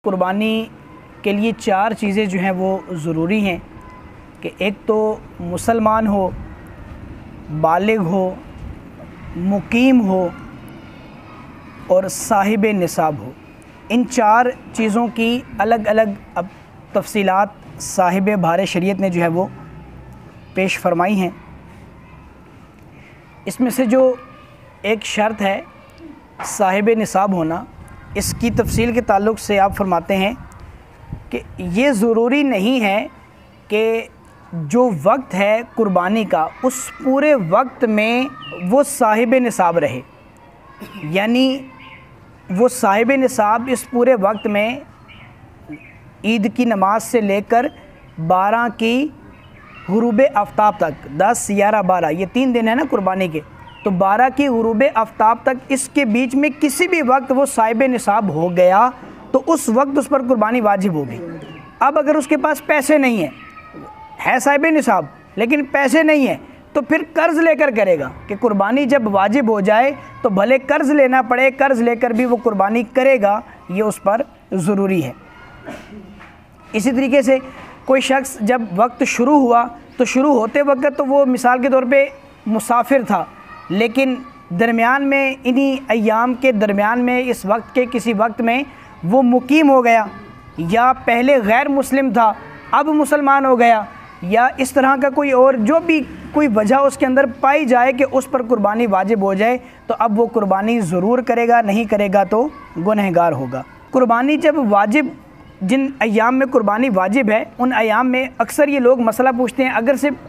कुर्बानी के लिए चार चीज़ें जो हैं वो ज़रूरी हैं कि एक तो मुसलमान हो, बालिग हो, मुकीम हो और साहिब निसाब हो। इन चार चीज़ों की अलग अलग अब तफसीलात साहिब भार शरीयत ने जो है वो पेश फरमाई हैं। इसमें से जो एक शर्त है साहिब निसाब होना, इसकी तफसील के ताल्लुक़ से आप फरमाते हैं कि ये ज़रूरी नहीं है कि जो वक्त है कुर्बानी का उस पूरे वक्त में वो साहिब निसाब रहे, यानी वो साहिब निसाब इस पूरे वक्त में ईद की नमाज से लेकर 12 की गुरूब आफ्ताब तक, 10, 11, 12 ये 3 दिन है ना कुर्बानी के, तो 12 की गुरूब आफ्ताब तक इसके बीच में किसी भी वक्त वो साहिब निसाब हो गया तो उस वक्त उस पर कुर्बानी वाजिब होगी। अब अगर उसके पास पैसे नहीं है साहिब निसाब लेकिन पैसे नहीं है तो फिर कर्ज़ लेकर करेगा कि कुर्बानी जब वाजिब हो जाए तो भले कर्ज़ लेना पड़े, कर्ज़ लेकर भी वो कुर्बानी करेगा, ये उस पर ज़रूरी है। इसी तरीके से कोई शख्स जब वक्त शुरू हुआ तो शुरू होते वक्त तो वो मिसाल के तौर पे मुसाफिर था, लेकिन दरमियान में इन्हीं अय्याम के दरमियान में इस वक्त के किसी वक्त में वो मुकीम हो गया, या पहले गैर मुस्लिम था अब मुसलमान हो गया, या इस तरह का कोई और जो भी कोई वजह उसके अंदर पाई जाए कि उस पर कुर्बानी वाजिब हो जाए तो अब वो कुर्बानी ज़रूर करेगा, नहीं करेगा तो गुनहगार होगा। कुर्बानी जब वाजिब, जिन अय्याम में कुर्बानी वाजिब है उन अय्याम में अक्सर ये लोग मसला पूछते हैं,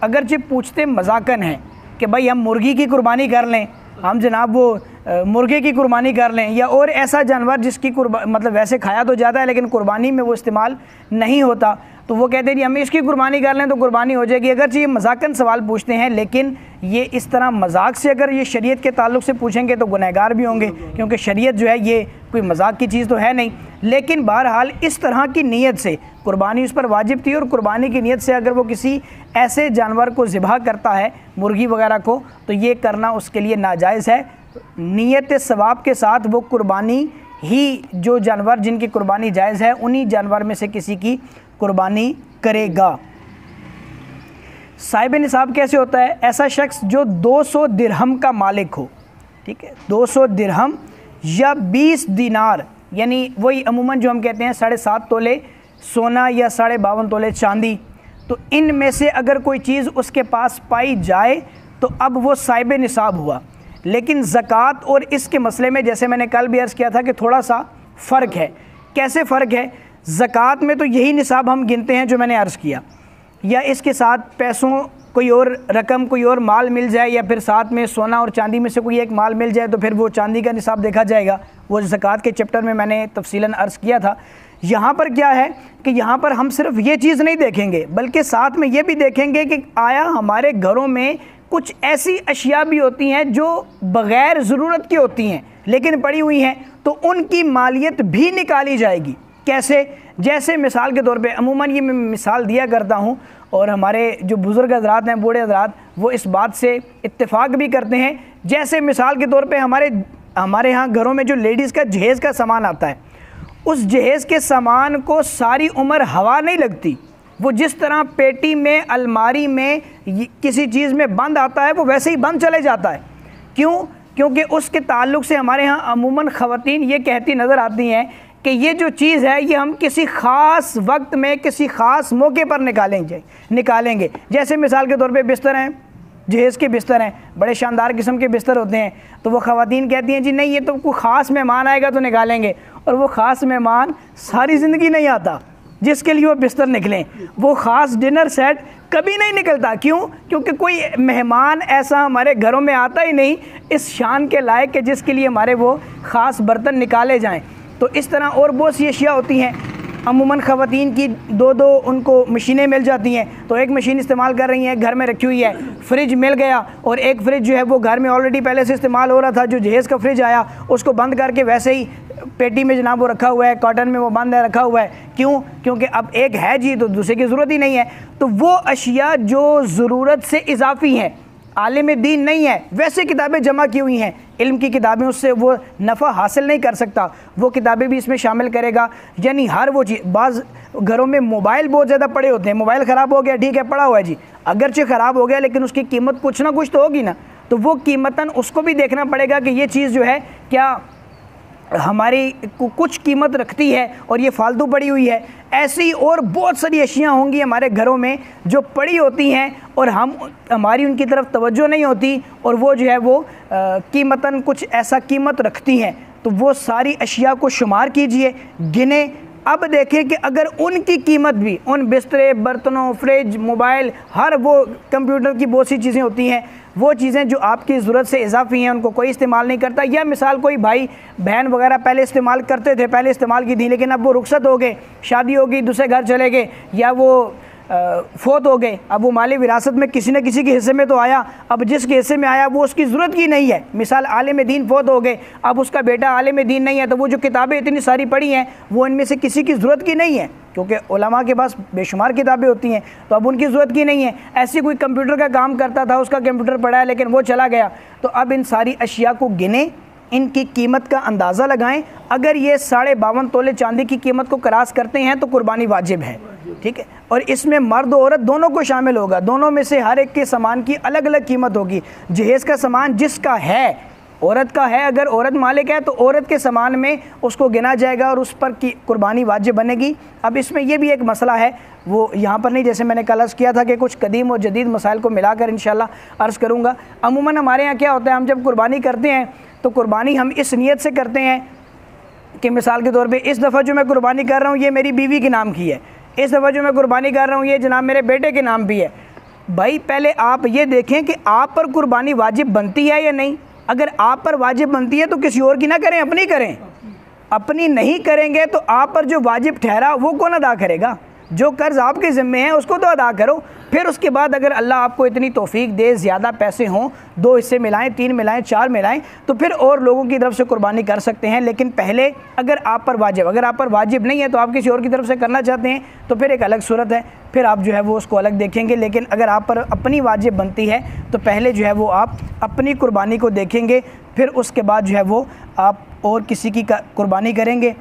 अगरचे पूछते मजाकन हैं कि भाई हम मुर्गी की कुर्बानी कर लें, हम जनाब वो मुर्गे की कुर्बानी कर लें, या और ऐसा जानवर जिसकी मतलब वैसे खाया तो जाता है लेकिन कुर्बानी में वो इस्तेमाल नहीं होता, तो वो कहते हैं जी हम इसकी कुर्बानी कर लें तो कुर्बानी हो जाएगी। अगरचे ये मजाकन सवाल पूछते हैं लेकिन ये इस तरह मजाक से अगर ये शरीयत के ताल्लुक़ से पूछेंगे तो गुनहगार भी होंगे, क्योंकि शरीयत जो है ये कोई मजाक की चीज़ तो है नहीं। लेकिन बहरहाल इस तरह की नीयत से कुर्बानी उस पर वाजिब थी और कुर्बानी की नीयत से अगर वो किसी ऐसे जानवर को ज़िबा करता है, मुर्गी वगैरह को, तो ये करना उसके लिए नाजायज़ है। नीयत सवाब के साथ वो कुर्बानी ही, जो जानवर जिनकी कुर्बानी जायज़ है उन्हीं जानवर में से किसी की कुर्बानी करेगा। साहिब निसाब कैसे होता है? ऐसा शख्स जो 200 दिरहम का मालिक हो, ठीक है, 200 दिरहम या 20 दिनार, यानी वही अमूमन जो हम कहते हैं 7.5 तोले सोना या 52.5 तोले चांदी, तो इन में से अगर कोई चीज़ उसके पास पाई जाए तो अब वो साहिब निसाब हुआ। लेकिन ज़कात और इसके मसले में जैसे मैंने कल भी अर्ज़ किया था कि थोड़ा सा फ़र्क है। कैसे फ़र्क है? ज़कात में तो यही निसाब हम गिनते हैं जो मैंने अर्ज़ किया, या इसके साथ पैसों कोई और रकम, कोई और माल मिल जाए, या फिर साथ में सोना और चांदी में से कोई एक माल मिल जाए तो फिर वो चांदी का निसाब देखा जाएगा। वो ज़कात के चैप्टर में मैंने तफसीलन अर्ज़ किया था। यहाँ पर क्या है कि यहाँ पर हम सिर्फ ये चीज़ नहीं देखेंगे बल्कि साथ में ये भी देखेंगे कि आया हमारे घरों में कुछ ऐसी अशिया भी होती हैं जो बग़ैर ज़रूरत की होती हैं लेकिन पड़ी हुई हैं, तो उनकी मालियत भी निकाली जाएगी। कैसे? जैसे मिसाल के तौर पे अमूमन ये मैं मिसाल दिया करता हूँ और हमारे जो बुज़ुर्ग हज़रात हैं, बूढ़े हज़रात, वो इस बात से इत्तेफाक भी करते हैं। जैसे मिसाल के तौर पे हमारे यहाँ घरों में जो लेडीज़ का जहेज़ का सामान आता है, उस जहेज़ के सामान को सारी उम्र हवा नहीं लगती। वो जिस तरह पेटी में, अलमारी में, किसी चीज़ में बंद आता है वो वैसे ही बंद चले जाता है। क्यों? क्योंकि उसके ताल्लुक़ से हमारे यहाँ अमूमन ख़वातीन ये कहती नज़र आती हैं कि ये जो चीज़ है ये हम किसी ख़ास वक्त में, किसी ख़ास मौके पर निकालेंगे। जैसे मिसाल के तौर पे बिस्तर हैं, जहेज़ के बिस्तर हैं, बड़े शानदार किस्म के बिस्तर होते हैं, तो वो ख़वातीन कहती हैं जी नहीं ये तो कोई ख़ास मेहमान आएगा तो निकालेंगे, और वो ख़ास मेहमान सारी ज़िंदगी नहीं आता जिसके लिए वो बिस्तर निकलें। वो ख़ास डिनर सेट कभी नहीं निकलता। क्यों? क्योंकि कोई मेहमान ऐसा हमारे घरों में आता ही नहीं इस शान के लायक के जिसके लिए हमारे वो ख़ास बर्तन निकाले जाएं। तो इस तरह और बहुत सी अशिया होती हैं। अमूमन ख़वातीन की दो उनको मशीनें मिल जाती हैं, तो एक मशीन इस्तेमाल कर रही हैं, घर में रखी हुई है। फ्रिज मिल गया और एक फ्रिज जो है वो घर में ऑलरेडी पहले से इस्तेमाल हो रहा था, जो जहेज़ का फ्रिज आया उसको बंद करके वैसे ही पेटी में जनाब वो रखा हुआ है, कॉटन में वो बंद है, रखा हुआ है। क्यों? क्योंकि अब एक है जी तो दूसरे की ज़रूरत ही नहीं है। तो वो अशिया जो ज़रूरत से इजाफ़ी हैं, आलिम दीन नहीं है, वैसे किताबें जमा की हुई हैं, इल्म की किताबें, उससे वो नफ़ा हासिल नहीं कर सकता, वो किताबें भी इसमें शामिल करेगा। यानी हर वो चीज़, बाज़ घरों में मोबाइल बहुत ज़्यादा पड़े होते हैं, मोबाइल ख़राब हो गया, ठीक है पड़ा हुआ है जी, अगरचे ख़राब हो गया लेकिन उसकी कीमत कुछ ना कुछ तो होगी ना, तो वो कीमतन उसको भी देखना पड़ेगा कि ये चीज़ जो है क्या हमारी कुछ कीमत रखती है और ये फालतू पड़ी हुई है। ऐसी और बहुत सारी अशियाँ होंगी हमारे घरों में जो पड़ी होती हैं और हमारी उनकी तरफ तवज्जो नहीं होती, और वो जो है वो कीमतन कुछ ऐसा कीमत रखती हैं, तो वो सारी अशिया को शुमार कीजिए, गिने। अब देखें कि अगर उनकी कीमत भी, उन बिस्तरे, बर्तनों, फ्रिज, मोबाइल, हर वो कंप्यूटर की बहुत सी चीज़ें होती हैं, वो चीज़ें जो आपकी ज़रूरत से इजाफी हैं उनको कोई इस्तेमाल नहीं करता, या मिसाल कोई भाई बहन वगैरह पहले इस्तेमाल करते थे, पहले इस्तेमाल की थी, लेकिन अब वो रुखसत हो गए, शादी हो गई, दूसरे घर चले गए, या वो फोत हो गए, अब वो माली विरासत में किसी न किसी के हिस्से में तो आया, अब जिसके हिस्से में आया वो उसकी ज़रूरत की नहीं है। मिसाल आलिम दीन फोत हो गए, अब उसका बेटा आलिम दीन नहीं है, तो वो जो किताबें इतनी सारी पढ़ी हैं वो इनमें से किसी की ज़रूरत की नहीं है, क्योंकि उलमा के पास बेशुमार किताबें होती हैं, तो अब उनकी ज़रूरत की नहीं है। ऐसी कोई कंप्यूटर का काम करता था, उसका कंप्यूटर पड़ा है लेकिन वो चला गया, तो अब इन सारी अशिया को गिने, इनकी कीमत का अंदाज़ा लगाएं। अगर ये 52.5 तोले चांदी की कीमत को क्रॉस करते हैं तो कुर्बानी वाजिब है, ठीक है। और इसमें मर्द और औरत दोनों को शामिल होगा, दोनों में से हर एक के सामान की अलग अलग कीमत होगी। जहेज़ का सामान जिसका है, औरत का है, अगर औरत मालिक है तो औरत के सामान में उसको गिना जाएगा और उस पर की कुर्बानी वाजिब बनेगी। अब इसमें यह भी एक मसला है, वो यहाँ पर नहीं, जैसे मैंने कल अर्ज़ किया था कि कुछ कदीम और जदीद मसाइल को मिलाकर इंशाल्लाह अर्ज़ करूँगा। अमूमन हमारे यहाँ क्या होता है, हम जब कुर्बानी करते हैं तो कुर्बानी हम इस नीयत से करते हैं कि मिसाल के तौर पे इस दफ़ा जो मैं कुर्बानी कर रहा हूँ ये मेरी बीवी के नाम की है, इस दफ़ा जो मैं कुर्बानी कर रहा हूँ ये जनाब मेरे बेटे के नाम भी है। भाई पहले आप ये देखें कि आप पर कुर्बानी वाजिब बनती है या नहीं। अगर आप पर वाजिब बनती है तो किसी और की ना करें, अपनी करें। अपनी नहीं करेंगे तो आप पर जो वाजिब ठहरा वो कौन अदा करेगा? जो कर्ज़ आपके ज़िम्मे है उसको तो अदा करो। फिर उसके बाद अगर अल्लाह आपको इतनी तौफीक दे, ज़्यादा पैसे हों, 2 हिस्से मिलाएं, 3 मिलाएं, 4 मिलाएं, तो फिर और लोगों की तरफ से कुर्बानी कर सकते हैं। लेकिन पहले अगर आप पर वाजिब नहीं है तो आप किसी और की तरफ से करना चाहते हैं तो फिर एक अलग सूरत है, फिर आप जो है वो उसको अलग देखेंगे। लेकिन अगर आप पर अपनी वाजिब बनती है तो पहले जो है वो आप अपनी कुर्बानी को देखेंगे, फिर उसके बाद जो है वो आप और किसी की कुर्बानी करेंगे।